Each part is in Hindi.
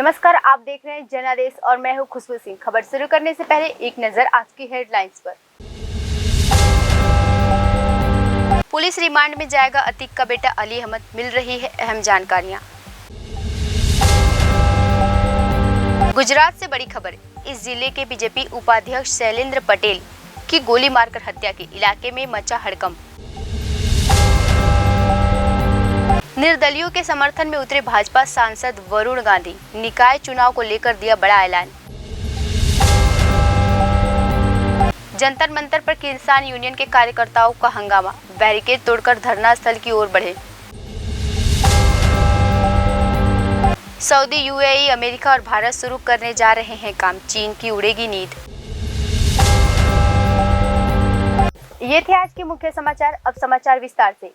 नमस्कार, आप देख रहे हैं जनादेश और मैं हूं खुशबू सिंह। खबर शुरू करने से पहले एक नजर आज की हेडलाइंस पर। पुलिस रिमांड में जाएगा अतीक का बेटा अली अहमद, मिल रही है अहम जानकारियां। गुजरात से बड़ी खबर, इस जिले के बीजेपी उपाध्यक्ष शैलेंद्र पटेल की गोली मारकर हत्या की, इलाके में मचा हड़कंप। निर्दलियों के समर्थन में उतरे भाजपा सांसद वरुण गांधी, निकाय चुनाव को लेकर दिया बड़ा ऐलान। जंतर मंतर पर किसान यूनियन के कार्यकर्ताओं का हंगामा, बैरिकेड तोड़कर धरना स्थल की ओर बढ़े। सऊदी, यूएई, अमेरिका और भारत शुरू करने जा रहे हैं काम, चीन की उड़ेगी नींद। ये थे आज के मुख्य समाचार। अब समाचार विस्तार से।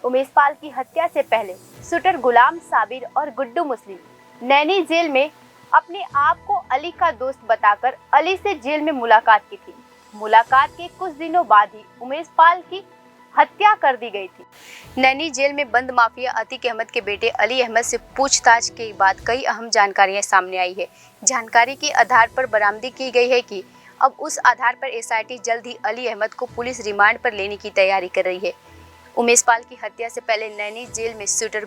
उमेश पाल की हत्या से पहले शूटर गुलाम साबिर और गुड्डू मुस्लिम नैनी जेल में अपने आप को अली का दोस्त बताकर अली से जेल में मुलाकात की थी। मुलाकात के कुछ दिनों बाद ही उमेश पाल की हत्या कर दी गई थी। नैनी जेल में बंद माफिया अतीक अहमद के बेटे अली अहमद से पूछताछ के बाद कई अहम जानकारियां सामने आई है। जानकारी के आधार पर बरामदी की गई है कि अब उस आधार पर एसआईटी जल्द ही अली अहमद को पुलिस रिमांड पर लेने की तैयारी कर रही है। उमेश पाल की हत्या से पहले नैनी जेल में शूटर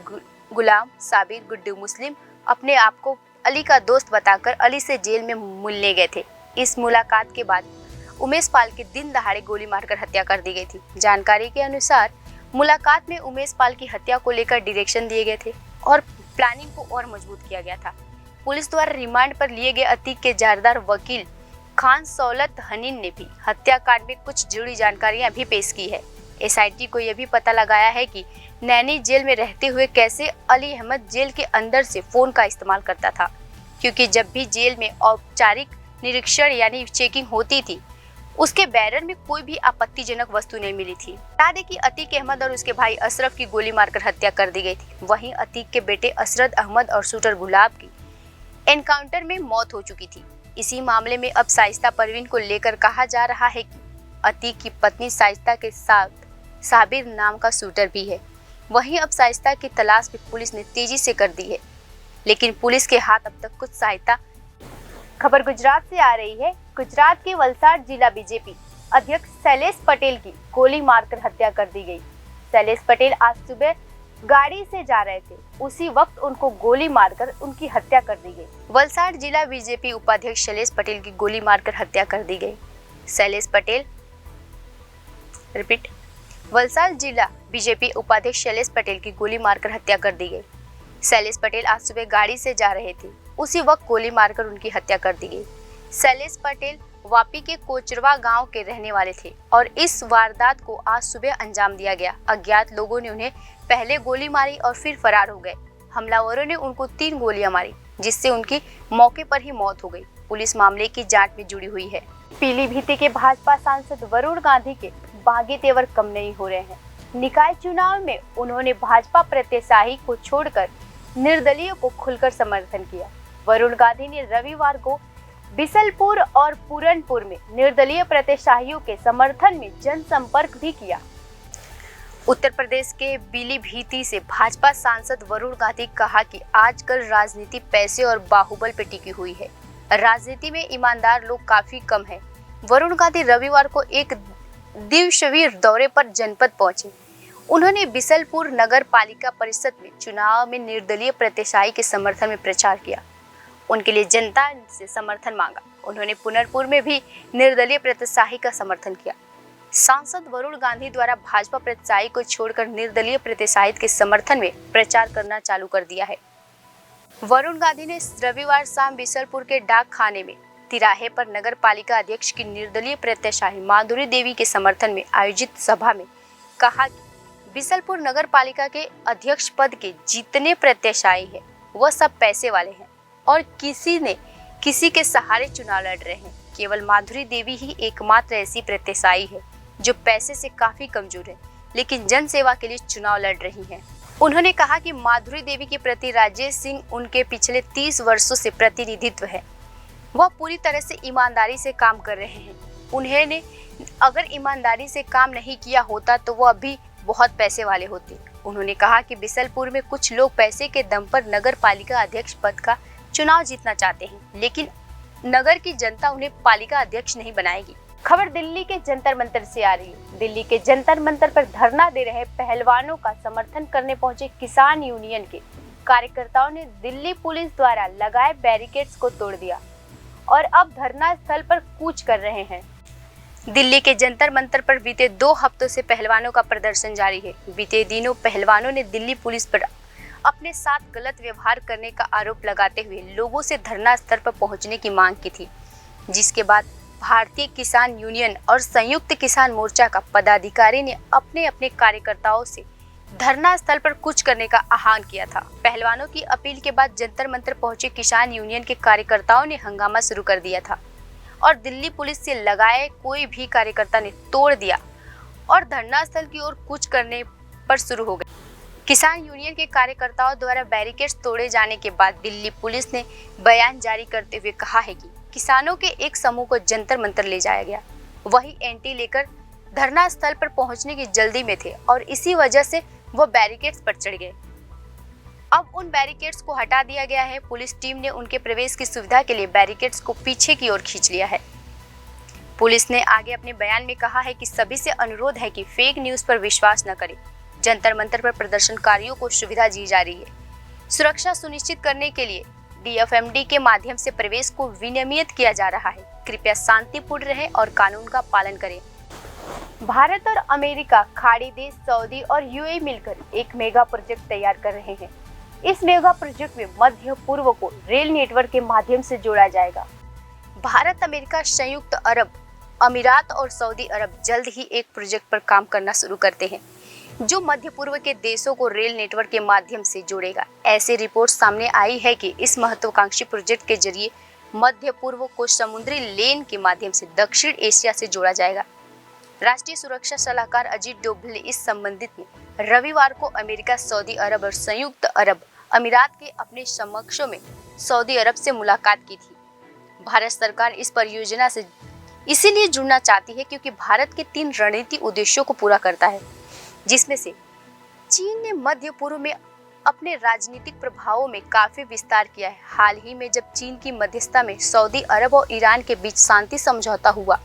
गुलाम साबिर गुड्डू मुस्लिम अपने आप को अली का दोस्त बताकर अली से जेल में मिलने गए थे। इस मुलाकात के बाद उमेश पाल की दिन दहाड़े गोली मारकर हत्या कर दी गई थी। जानकारी के अनुसार मुलाकात में उमेश पाल की हत्या को लेकर डायरेक्शन दिए गए थे और प्लानिंग को और मजबूत किया गया था। पुलिस द्वारा रिमांड पर लिए गए अतीक के जारदार वकील खान सौलत हनीन ने भी हत्याकांड में कुछ जुड़ी जानकारियां भी पेश की है। एसआईटी को यह भी पता लगाया है कि नैनी जेल में रहते हुए कैसे अली अहमद जेल के अंदर से फोन का इस्तेमाल करता था, क्योंकि जब भी जेल में औपचारिक निरीक्षण यानी चेकिंग होती थी उसके बैरर में कोई भी आपत्तिजनक वस्तु नहीं मिली थी। बता दें कि अतीक अहमद और उसके भाई अशरफ की गोली मारकर हत्या कर दी गई थी। वहीं अतीक के बेटे असरद अहमद और शूटर गुलाब की एनकाउंटर में मौत हो चुकी थी। इसी मामले में अब शाइस्ता परवीन को लेकर कहा जा रहा है कि अतीक की पत्नी शाइस्ता के साथ साबिर नाम का शूटर भी है। वहीं अब शाइस्ता की तलाश भी पुलिस ने तेजी से कर दी है, लेकिन पुलिस के हाथ अब तक कुछ सहायता। खबर गुजरात से आ रही है। गुजरात के वलसाड जिला बीजेपी अध्यक्ष शैलेश पटेल की गोली मारकर हत्या कर दी गई। शैलेश पटेल आज सुबह गाड़ी से जा रहे थे, उसी वक्त उनको गोली मारकर उनकी हत्या कर दी गई। वलसाड जिला बीजेपी उपाध्यक्ष शैलेश पटेल की गोली मारकर हत्या कर दी गई। वलसाड जिला बीजेपी उपाध्यक्ष शैलेश पटेल की गोली मारकर हत्या कर दी गई। शैलेश पटेल आज सुबह गाड़ी से जा रहे थे, उसी वक्त गोली मारकर उनकी हत्या कर दी गई। शैलेश पटेल वापी के कोचरवा गांव के रहने वाले थे और इस वारदात को आज सुबह अंजाम दिया गया। अज्ञात लोगों ने उन्हें पहले गोली मारी और फिर फरार हो गए। हमलावरों ने उनको 3 गोलियां मारी, जिससे उनकी मौके पर ही मौत हो गई। पुलिस मामले की जांच में जुड़ी हुई है। पीलीभीत के भाजपा सांसद वरुण गांधी के बागी तेवर कम नहीं हो रहे हैं। निकाय चुनाव में उन्होंने भाजपा प्रत्याशी को छोड़कर निर्दलीय को खुलकर समर्थन किया। वरुण गांधी ने रविवार को बिसलपुर और पूरनपुर में निर्दलीय प्रत्याशियों के समर्थन में जनसंपर्क भी किया। उत्तर प्रदेश के पीलीभीत से भाजपा सांसद वरुण गांधी कहा कि आजकल राजनीति पैसे और बाहुबल पे टिकी हुई है। राजनीति में ईमानदार लोग काफी कम हैं। वरुण गांधी रविवार को एक दिवसीय दौरे पर जनपद पहुंचे। उन्होंने बिसलपुर नगर पालिका परिषद में चुनाव में निर्दलीय प्रत्याशी के समर्थन में प्रचार किया। उनके लिए जनता से समर्थन मांगा। उन्होंने पुनरपुर में भी निर्दलीय प्रत्याशी का समर्थन किया। सांसद वरुण गांधी द्वारा भाजपा प्रत्याशी को छोड़कर निर्दलीय प्रत्याशी के समर्थन में प्रचार करना चालू कर दिया है। वरुण गांधी ने रविवार शाम बिसलपुर के डाक खाने में तिराहे पर नगर पालिका अध्यक्ष की निर्दलीय प्रत्याशी माधुरी देवी के समर्थन में आयोजित सभा में कहा कि बिसलपुर नगर पालिका के अध्यक्ष पद के जितने प्रत्याशी हैं वह सब पैसे वाले हैं और किसी के सहारे चुनाव लड़ रहे हैं। केवल माधुरी देवी ही एकमात्र ऐसी प्रत्याशी है जो पैसे से काफी कमजोर है, लेकिन जन सेवा के लिए चुनाव लड़ रही हैं। उन्होंने कहा कि माधुरी देवी के प्रति राजेश सिंह उनके पिछले 30 वर्षों से प्रतिनिधित्व है। वह पूरी तरह से ईमानदारी से काम कर रहे हैं। उन्होंने अगर ईमानदारी से काम नहीं किया होता तो वो अभी बहुत पैसे वाले होते। उन्होंने कहा कि बिसलपुर में कुछ लोग पैसे के दम पर नगर पालिका अध्यक्ष पद का चुनाव जीतना चाहते हैं, लेकिन नगर की जनता उन्हें पालिका अध्यक्ष नहीं बनाएगी। खबर दिल्ली के जंतर मंतर से आ रही है। दिल्ली के जंतर मंतर पर धरना दे रहे पहलवानों का समर्थन करने पहुंचे किसान यूनियन के कार्यकर्ताओं ने दिल्ली पुलिस द्वारा लगाए बैरिकेड्स को तोड़ दिया और अब धरना स्थल पर कूच कर रहे हैं। दिल्ली के जंतर मंतर पर बीते 2 हफ्तों से पहलवानों का प्रदर्शन जारी है। बीते दिनों पहलवानों ने दिल्ली पुलिस पर अपने साथ गलत व्यवहार करने का आरोप लगाते हुए लोगों से धरना स्थल पर पहुंचने की मांग की थी, जिसके बाद भारतीय किसान यूनियन और संयुक्त किसान मोर्चा का पदाधिकारी ने अपने अपने कार्यकर्ताओं से धरना स्थल पर कूच करने का आह्वान किया था। पहलवानों की अपील के बाद जंतर मंतर पहुंचे किसान यूनियन के कार्यकर्ताओं ने हंगामा शुरू कर दिया था और दिल्ली पुलिस से लगाए कोई भी कार्यकर्ता ने तोड़ दिया और धरना स्थल की ओर कूच करने पर शुरू हो गए। किसान यूनियन के कार्यकर्ताओं द्वारा बैरिकेड्स तोड़े जाने के बाद दिल्ली पुलिस ने बयान जारी करते हुए कहा है कि किसानों के एक समूह को जंतर मंतर ले जाया गया। वही एंटी लेकर धरना स्थल पर पहुंचने की जल्दी में थे और इसी वजह से वो बैरिकेड्स पर चढ़ गए। अब उन बैरिकेड्स को हटा दिया गया है। पुलिस टीम ने उनके प्रवेश की सुविधा के लिए बैरिकेड्स को पीछे की ओर खींच लिया है। पुलिस ने आगे अपने बयान में कहा है कि सभी से अनुरोध है कि फेक न्यूज पर विश्वास न करें। जंतर मंतर पर प्रदर्शनकारियों को सुविधा दी जा रही है। सुरक्षा सुनिश्चित करने के लिए डीएफएमडी के माध्यम से प्रवेश को विनियमित किया जा रहा है। कृपया शांतिपूर्ण रहें और कानून का पालन करें। भारत और अमेरिका, खाड़ी देश सऊदी और यूएई मिलकर एक मेगा प्रोजेक्ट तैयार कर रहे हैं। इस मेगा प्रोजेक्ट में मध्य पूर्व को रेल नेटवर्क के माध्यम से जोड़ा जाएगा। भारत, अमेरिका, संयुक्त अरब अमीरात और सऊदी अरब जल्द ही एक प्रोजेक्ट पर काम करना शुरू करते हैं जो मध्य पूर्व के देशों को रेल नेटवर्क के माध्यम से जोड़ेगा। ऐसी रिपोर्ट सामने आई है कि इस महत्वाकांक्षी प्रोजेक्ट के जरिए मध्य पूर्व को समुद्री लेन के माध्यम से दक्षिण एशिया से जोड़ा जाएगा। राष्ट्रीय सुरक्षा सलाहकार अजीत डोभाल ने इस संबंधित में रविवार को अमेरिका, सऊदी अरब और संयुक्त अरब अमीरात के अपने समकक्षों में सऊदी अरब से मुलाकात की थी। भारत सरकार इस परियोजना से इसीलिए जुड़ना चाहती है क्योंकि भारत के 3 रणनीतिक उद्देश्यों को पूरा करता है, जिसमें से चीन ने मध्य पूर्व में अपने राजनीतिक प्रभावों में काफी विस्तार किया है। हाल ही में जब चीन की मध्यस्थता में सऊदी अरब और ईरान के बीच शांति समझौता हुआ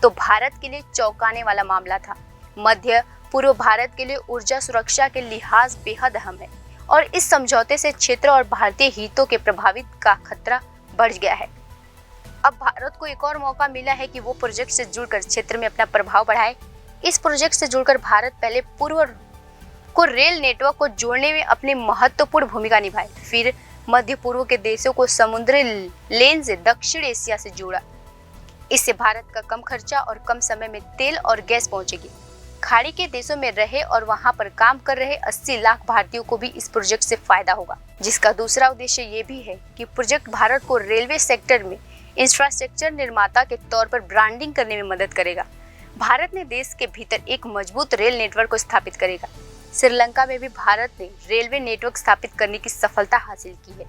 तो भारत के लिए चौंकाने वाला मामला था। मध्य पूर्व भारत के लिए ऊर्जा सुरक्षा के लिहाज बेहद अहम है और इस समझौते से क्षेत्र और भारतीय हितों के प्रभावित का खतरा बढ़ गया है। अब भारत को एक और मौका मिला है कि वो प्रोजेक्ट से जुड़कर क्षेत्र में अपना प्रभाव बढ़ाए। इस प्रोजेक्ट से जुड़कर भारत पहले पूर्व को रेल नेटवर्क को जोड़ने में अपनी महत्वपूर्ण भूमिका निभाए, फिर मध्य पूर्व के देशों को समुद्री लेन से दक्षिण एशिया से जोड़ा। इससे भारत का कम खर्चा और कम समय में तेल और गैस पहुंचेगी। खाड़ी के देशों में रहे और वहां पर काम कर रहे 80 लाख भारतीयों को भी इस प्रोजेक्ट से फायदा होगा, जिसका दूसरा उद्देश्य ये भी है कि प्रोजेक्ट भारत को रेलवे सेक्टर में इंफ्रास्ट्रक्चर निर्माता के तौर पर ब्रांडिंग करने में मदद करेगा। भारत ने देश के भीतर एक मजबूत रेल नेटवर्क को स्थापित करेगा। श्रीलंका में भी भारत ने रेलवे नेटवर्क स्थापित करने की सफलता हासिल की है।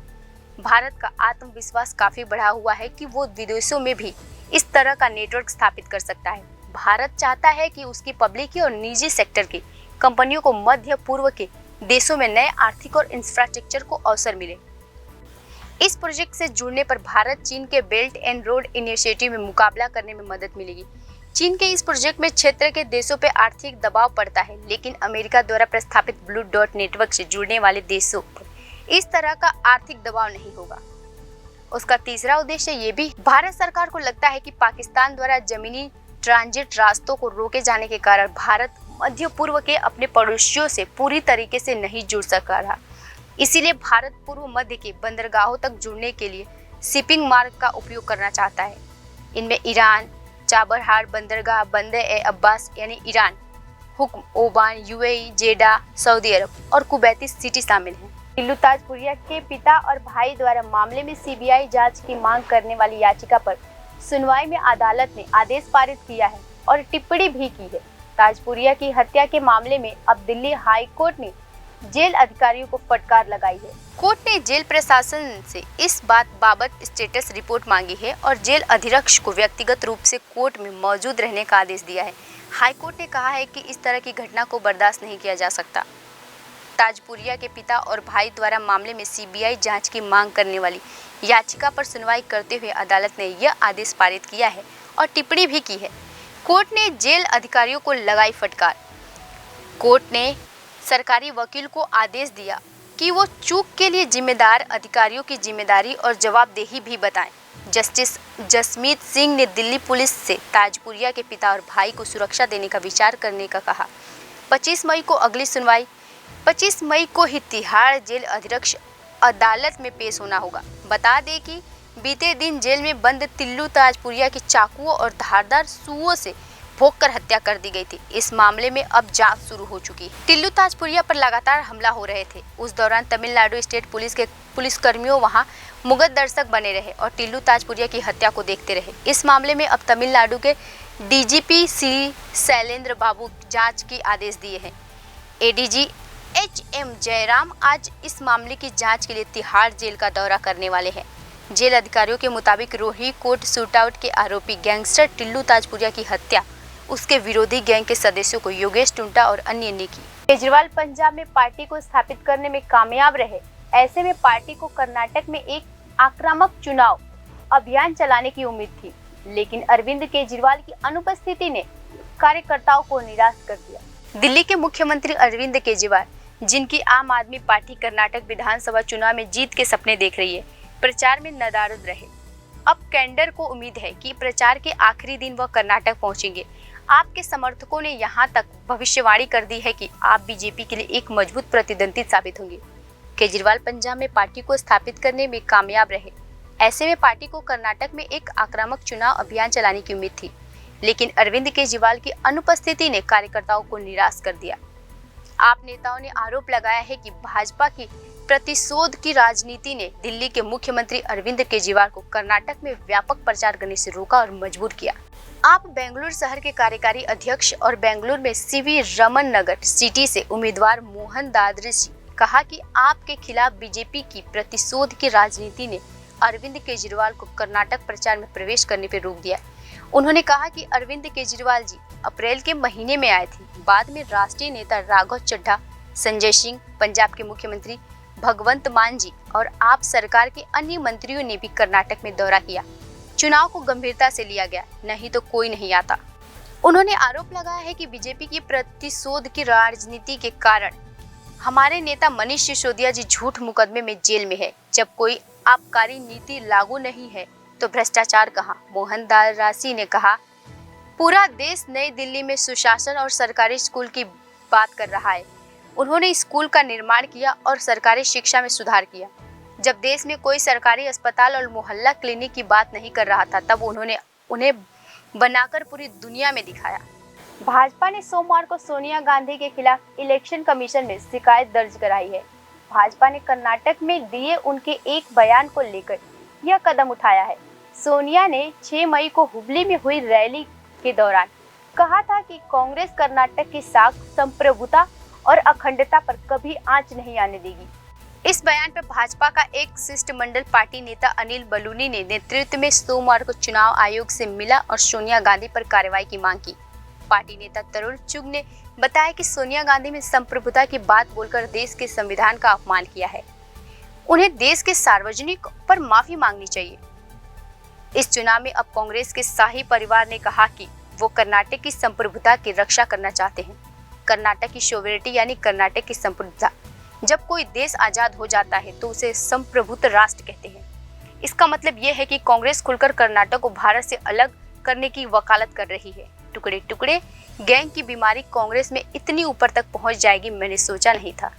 भारत का आत्मविश्वास काफी बढ़ा हुआ है कि वो विदेशों में भी इस तरह का नेटवर्क स्थापित कर सकता है। भारत चाहता है कि उसकी पब्लिक और निजी सेक्टर की कंपनियों को मध्य पूर्व के देशों में नए आर्थिक और इंफ्रास्ट्रक्चर को अवसर मिले। इस प्रोजेक्ट से जुड़ने पर भारत चीन के बेल्ट एंड रोड इनिशिएटिव में मुकाबला करने में मदद मिलेगी। चीन के इस प्रोजेक्ट में क्षेत्र के देशों पर आर्थिक दबाव पड़ता है, लेकिन अमेरिका द्वारा प्रस्तावित ब्लू डॉट नेटवर्क से जुड़ने वाले देशों पर इस तरह का आर्थिक दबाव नहीं होगा। उसका तीसरा उद्देश्य ये भी, भारत सरकार को लगता है कि पाकिस्तान द्वारा जमीनी ट्रांजिट रास्तों को रोके जाने के कारण भारत मध्य पूर्व के अपने पड़ोसियों से पूरी तरीके से नहीं जुड़ सका रहा। इसीलिए भारत पूर्व मध्य के बंदरगाहों तक जुड़ने के लिए शिपिंग मार्ग का उपयोग करना चाहता है। इनमें ईरान, चाबहार बंदरगाह, बंदर अब्बास यानी ईरान, हुक्म, ओमान, यूएई, जेडा, सऊदी अरब और कुवैती सिटी शामिल हैं। टिल्लू ताजपुरिया के पिता और भाई द्वारा मामले में सीबीआई जांच की मांग करने वाली याचिका पर सुनवाई में अदालत ने आदेश पारित किया है और टिप्पणी भी की है। ताजपुरिया की हत्या के मामले में अब दिल्ली हाई कोर्ट ने जेल अधिकारियों को फटकार लगाई है। कोर्ट ने जेल प्रशासन से इस बात बाबत स्टेटस रिपोर्ट मांगी है और जेल अधीक्षक को व्यक्तिगत रूप से कोर्ट में मौजूद रहने का आदेश दिया है। हाई कोर्ट ने कहा है कि इस तरह की घटना को बर्दाश्त नहीं किया जा सकता। ताजपुरिया के पिता और भाई द्वारा मामले में सीबीआई जांच की मांग करने वाली याचिका पर सुनवाई करते हुए अदालत ने यह आदेश पारित किया है और टिप्पणी भी की है। कोर्ट ने जेल अधिकारियों को लगाई फटकार। कोर्ट ने सरकारी वकील को आदेश दिया कि वो चूक के लिए जिम्मेदार अधिकारियों की जिम्मेदारी और जवाबदेही भी बताएं। जस्टिस जसमीत सिंह ने दिल्ली पुलिस से ताजपुरिया के पिता और भाई को सुरक्षा देने का विचार करने का कहा। 25 मई को अगली सुनवाई। 25 मई को ही तिहाड़ जेल अधीक्षक अदालत में पेश होना होगा। बता दें कि बीते दिन जेल में बंद टिल्लू ताजपुरिया की चाकुओं और धारदार सुओं से भोंककर हत्या कर दी गई थी। इस मामले में अब जांच शुरू हो चुकी है। टिल्लू ताजपुरिया पर लगातार हमला हो रहे थे। उस दौरान तमिलनाडु स्टेट पुलिस के पुलिसकर्मियों वहां मुग्ध दर्शक बने रहे और टिल्लू ताजपुरिया की हत्या को देखते रहे। इस मामले में अब तमिलनाडु के डीजीपी श्री शैलेंद्र बाबू जांच के आदेश दिए हैं। एडीजी HM जयराम आज इस मामले की जांच के लिए तिहाड़ जेल का दौरा करने वाले हैं। जेल अधिकारियों के मुताबिक रोही कोर्ट शूटआउट के आरोपी गैंगस्टर टिल्लू ताजपुरिया की हत्या उसके विरोधी गैंग के सदस्यों को योगेश टुंटा और अन्य ने की। केजरीवाल पंजाब में पार्टी को स्थापित करने में कामयाब रहे। ऐसे में पार्टी को कर्नाटक में एक आक्रामक चुनाव अभियान चलाने की उम्मीद थी, लेकिन अरविंद केजरीवाल की अनुपस्थिति ने कार्यकर्ताओं को निराश कर दिया। दिल्ली के मुख्यमंत्री अरविंद केजरीवाल, जिनकी आम आदमी पार्टी कर्नाटक विधानसभा चुनाव में जीत के सपने देख रही है, प्रचार में नदारद रहे। अब कैंडर को उम्मीद है कि प्रचार के आखिरी दिन वह कर्नाटक पहुंचेंगे। आपके समर्थकों ने यहां तक भविष्यवाणी कर दी है कि आप बीजेपी के लिए एक मजबूत प्रतिद्वंदी साबित होंगे। केजरीवाल पंजाब में पार्टी को स्थापित करने में कामयाब रहे। ऐसे में पार्टी को कर्नाटक में एक आक्रामक चुनाव अभियान चलाने की उम्मीद थी, लेकिन अरविंद केजरीवाल की अनुपस्थिति ने कार्यकर्ताओं को निराश कर दिया। आप नेताओं ने आरोप लगाया है कि भाजपा की प्रतिशोध की राजनीति ने दिल्ली के मुख्यमंत्री अरविंद केजरीवाल को कर्नाटक में व्यापक प्रचार करने से रोका और मजबूर किया। आप बेंगलुरु शहर के कार्यकारी अध्यक्ष और बेंगलुरु में CV रमन नगर सिटी से उम्मीदवार मोहन दादरिसी कहा कि आपके खिलाफ बीजेपी की प्रतिशोध की राजनीति ने अरविंद केजरीवाल को कर्नाटक प्रचार में प्रवेश करने पर रोक दिया। उन्होंने कहा कि अरविंद केजरीवाल जी अप्रैल के महीने में आए थे। बाद में राष्ट्रीय नेता राघव चड्ढा, संजय सिंह, पंजाब के मुख्यमंत्री भगवंत मान जी और आप सरकार के अन्य मंत्रियों ने भी कर्नाटक में दौरा किया। चुनाव को गंभीरता से लिया गया, नहीं तो कोई नहीं आता। उन्होंने आरोप लगाया है कि बीजेपी की प्रतिशोध की राजनीति के कारण हमारे नेता मनीष सिसोदिया जी झूठ मुकदमे में जेल में है। जब कोई आबकारी नीति लागू नहीं है तो भ्रष्टाचार कहाँ? मोहन दादरासी ने कहा, पूरा देश नई दिल्ली में सुशासन और सरकारी स्कूल की बात कर रहा है। उन्होंने स्कूल का निर्माण किया और सरकारी शिक्षा में सुधार किया। जब देश में कोई सरकारी अस्पताल और मोहल्ला क्लिनिक की बात नहीं कर रहा था, तब उन्होंने उन्हें बनाकर पूरी दुनिया में दिखाया। भाजपा ने सोमवार को सोनिया गांधी के खिलाफ इलेक्शन कमीशन में शिकायत दर्ज कराई है। भाजपा ने कर्नाटक में दिए उनके एक बयान को लेकर यह कदम उठाया है। सोनिया ने 6 मई को हुबली में हुई रैली के दौरान कहा था कि कांग्रेस कर्नाटक की साख, संप्रभुता और अखंडता पर कभी आंच नहीं आने देगी। इस बयान पर भाजपा का एक शिष्टमंडल पार्टी नेता अनिल बलूनी ने नेतृत्व में सोमवार को चुनाव आयोग से मिला और सोनिया गांधी पर कार्रवाई की मांग की। पार्टी नेता तरुण चुग ने बताया कि सोनिया गांधी ने संप्रभुता की बात बोलकर देश के संविधान का अपमान किया है। उन्हें देश के सार्वजनिक पर माफी मांगनी चाहिए। इस चुनाव में अब कांग्रेस के शाही परिवार ने कहा कि वो कर्नाटक की संप्रभुता की रक्षा करना चाहते हैं। कर्नाटक की सोवेरिटी यानी कर्नाटक की संप्रभुता। जब कोई देश आजाद हो जाता है तो उसे संप्रभुत्व राष्ट्र कहते हैं। इसका मतलब यह है कि कांग्रेस खुलकर कर्नाटक को भारत से अलग करने की वकालत कर रही है। टुकड़े टुकड़े गैंग की बीमारी कांग्रेस में इतनी ऊपर तक पहुंच जाएगी, मैंने सोचा नहीं था।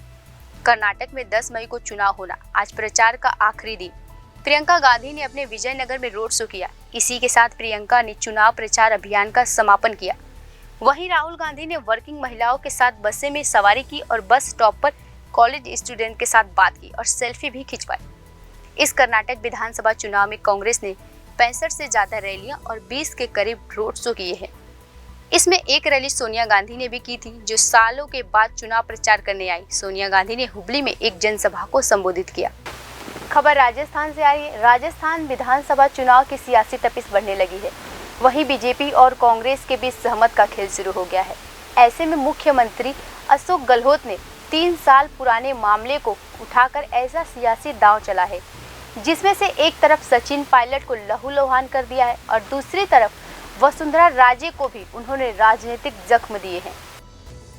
कर्नाटक में 10 मई को चुनाव होना, आज प्रचार का आखिरी दिन। प्रियंका गांधी ने अपने विजयनगर में रोड शो किया। इसी के साथ प्रियंका ने चुनाव प्रचार अभियान का समापन किया। वहीं राहुल गांधी ने वर्किंग महिलाओं के साथ बसें में सवारी की और बस स्टॉप पर कॉलेज स्टूडेंट के साथ बात की और सेल्फी भी खिंचवाई। इस कर्नाटक विधानसभा चुनाव में कांग्रेस ने 65 से ज्यादा रैलियां और 20 के करीब रोड शो किए हैं। इसमें एक रैली सोनिया गांधी ने भी की थी, जो सालों के बाद चुनाव प्रचार करने आई। सोनिया गांधी ने हुबली में एक जनसभा को संबोधित किया। खबर राजस्थान से आई है। राजस्थान विधानसभा चुनाव की सियासी तपिश बढ़ने लगी है। वहीं बीजेपी और कांग्रेस के बीच सहमत का खेल शुरू हो गया है। ऐसे में मुख्यमंत्री अशोक गहलोत ने 3 साल पुराने मामले को उठाकर ऐसा सियासी दांव चला है जिसमें से एक तरफ सचिन पायलट को लहूलुहान कर दिया है और दूसरी तरफ वसुंधरा राजे को भी उन्होंने राजनीतिक जख्म दिए हैं।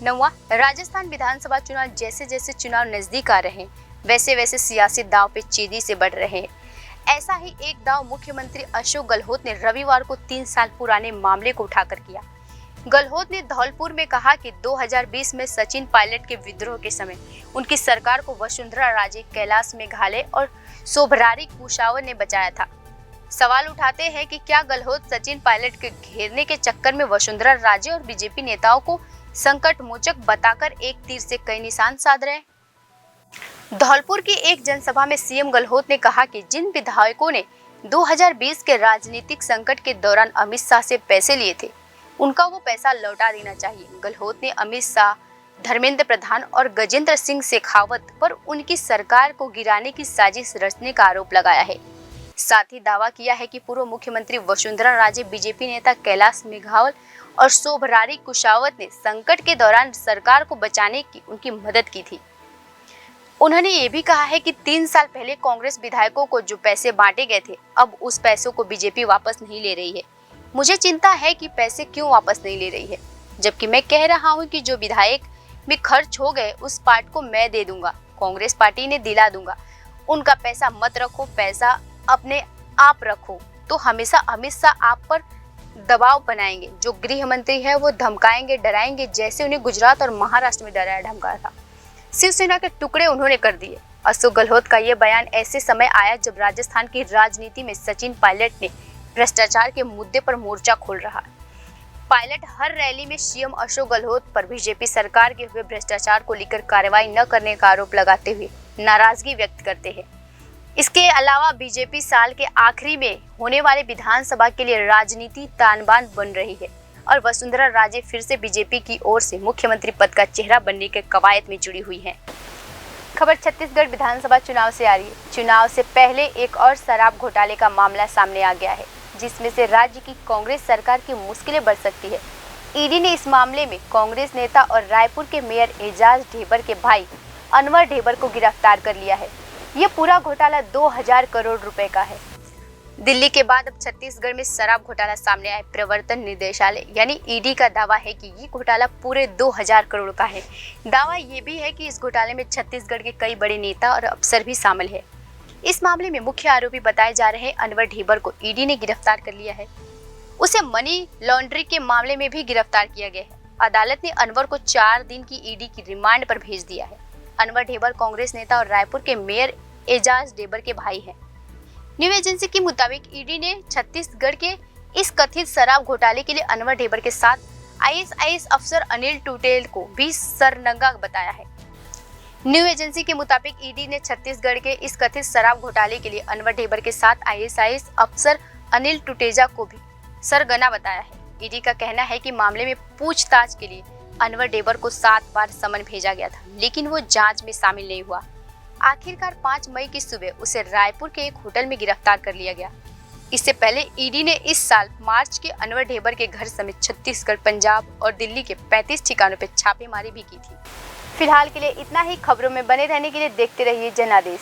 नौवां, राजस्थान विधानसभा चुनाव जैसे जैसे चुनाव नजदीक आ रहे हैं वैसे वैसे सियासी दांव पे तेजी से बढ़ रहे हैं। ऐसा ही एक दांव मुख्यमंत्री अशोक गहलोत ने रविवार को 3 साल पुराने मामले को उठाकर किया। गहलोत ने धौलपुर में कहा कि 2020 में सचिन पायलट के विद्रोह के समय उनकी सरकार को वसुंधरा राजे, कैलाश मेघालय और शोभरारी कुशावर ने बचाया था। सवाल उठाते हैं कि क्या गहलोत सचिन पायलट के घेरने के चक्कर में वसुंधरा राजे और बीजेपी नेताओं को संकट मोचक बताकर एक तीर से कई निशान साध रहे हैं। धौलपुर की एक जनसभा में सीएम गहलोत ने कहा कि जिन विधायकों ने 2020 के राजनीतिक संकट के दौरान अमित शाह से पैसे लिए थे उनका वो पैसा लौटा देना चाहिए। गहलोत ने अमित शाह, धर्मेंद्र प्रधान और गजेंद्र सिंह शेखावत पर उनकी सरकार को गिराने की साजिश रचने का आरोप लगाया है। साथ ही दावा किया है कि पूर्व मुख्यमंत्री वसुंधरा राजे, बीजेपी नेता कैलाश मेघावत और शोभरारी कुशावत ने संकट के दौरान सरकार को बचाने की उनकी मदद की थी। उन्होंने ये भी कहा है कि 3 साल पहले कांग्रेस विधायकों को जो पैसे बांटे गए थे अब उस पैसों को बीजेपी वापस नहीं ले रही है। मुझे चिंता है कि पैसे क्यों वापस नहीं ले रही है, जबकि मैं कह रहा हूं कि जो विधायक में खर्च हो गए उस पार्ट को मैं दे दूंगा, कांग्रेस पार्टी ने दिला दूंगा। उनका पैसा मत रखो, पैसा अपने आप रखो। तो हमेशा अमित शाह आप पर दबाव बनाएंगे। जो गृह मंत्री है वो धमकाएंगे, डराएंगे, जैसे उन्हें गुजरात और महाराष्ट्र में डराया धमकाया था। शिवसेना के टुकड़े उन्होंने कर दिए। अशोक गहलोत का ये बयान ऐसे समय आया जब राजस्थान की राजनीति में सचिन पायलट ने भ्रष्टाचार के मुद्दे पर मोर्चा खोल रहा है। पायलट हर रैली में सीएम अशोक गहलोत पर बीजेपी सरकार के हुए भ्रष्टाचार को लेकर कार्रवाई न करने का आरोप लगाते हुए नाराजगी व्यक्त करते हैं। इसके अलावा बीजेपी साल के आखिरी में होने वाले विधानसभा के लिए राजनीति तानबान बन रही है और वसुंधरा राजे फिर से बीजेपी की ओर से मुख्यमंत्री पद का चेहरा बनने के कवायद में जुड़ी हुई हैं। खबर छत्तीसगढ़ विधानसभा चुनाव से आ रही है। चुनाव से पहले एक और शराब घोटाले का मामला सामने आ गया है जिसमें से राज्य की कांग्रेस सरकार की मुश्किलें बढ़ सकती है। ईडी ने इस मामले में कांग्रेस नेता और रायपुर के मेयर एजाज ढेबर के भाई अनवर ढेबर को गिरफ्तार कर लिया है। ये पूरा घोटाला 2000 करोड़ रुपए का है। दिल्ली के बाद अब छत्तीसगढ़ में शराब घोटाला सामने आया। प्रवर्तन निदेशालय यानी ईडी का दावा है कि ये घोटाला पूरे 2000 करोड़ का है। दावा ये भी है कि इस घोटाले में छत्तीसगढ़ के कई बड़े नेता और अफसर भी शामिल है। इस मामले में मुख्य आरोपी बताए जा रहे अनवर ढेबर को ईडी ने गिरफ्तार कर लिया है। उसे मनी लॉन्ड्रिंग के मामले में भी गिरफ्तार किया गया है। अदालत ने अनवर को 4 दिन की ईडी की रिमांड पर भेज दिया है। अनवर ढेबर कांग्रेस नेता और रायपुर के मेयर एजाज ढेबर के भाई हैं। न्यूज एजेंसी के मुताबिक ईडी ने छत्तीसगढ़ के इस कथित शराब घोटाले के लिए अनवर ढेबर के साथ आईएएस अफसर अनिल टुटेल को भी सरगना बताया है। न्यूज एजेंसी के मुताबिक ईडी ने छत्तीसगढ़ के इस कथित शराब घोटाले के लिए अनवर ढेबर के साथ आईएएस अफसर अनिल टुटेजा को भी सरगना बताया है। ईडी का कहना है कि मामले में पूछताछ के लिए अनवर ढेबर को 7 बार समन भेजा गया था, लेकिन वो जांच में शामिल नहीं हुआ। आखिरकार 5 मई की सुबह उसे रायपुर के एक होटल में गिरफ्तार कर लिया गया। इससे पहले ईडी ने इस साल मार्च के अनवर ढेबर के घर समेत छत्तीसगढ़, पंजाब और दिल्ली के 35 ठिकानों पर छापेमारी भी की थी। फिलहाल के लिए इतना ही। खबरों में बने रहने के लिए देखते रहिए जनादेश।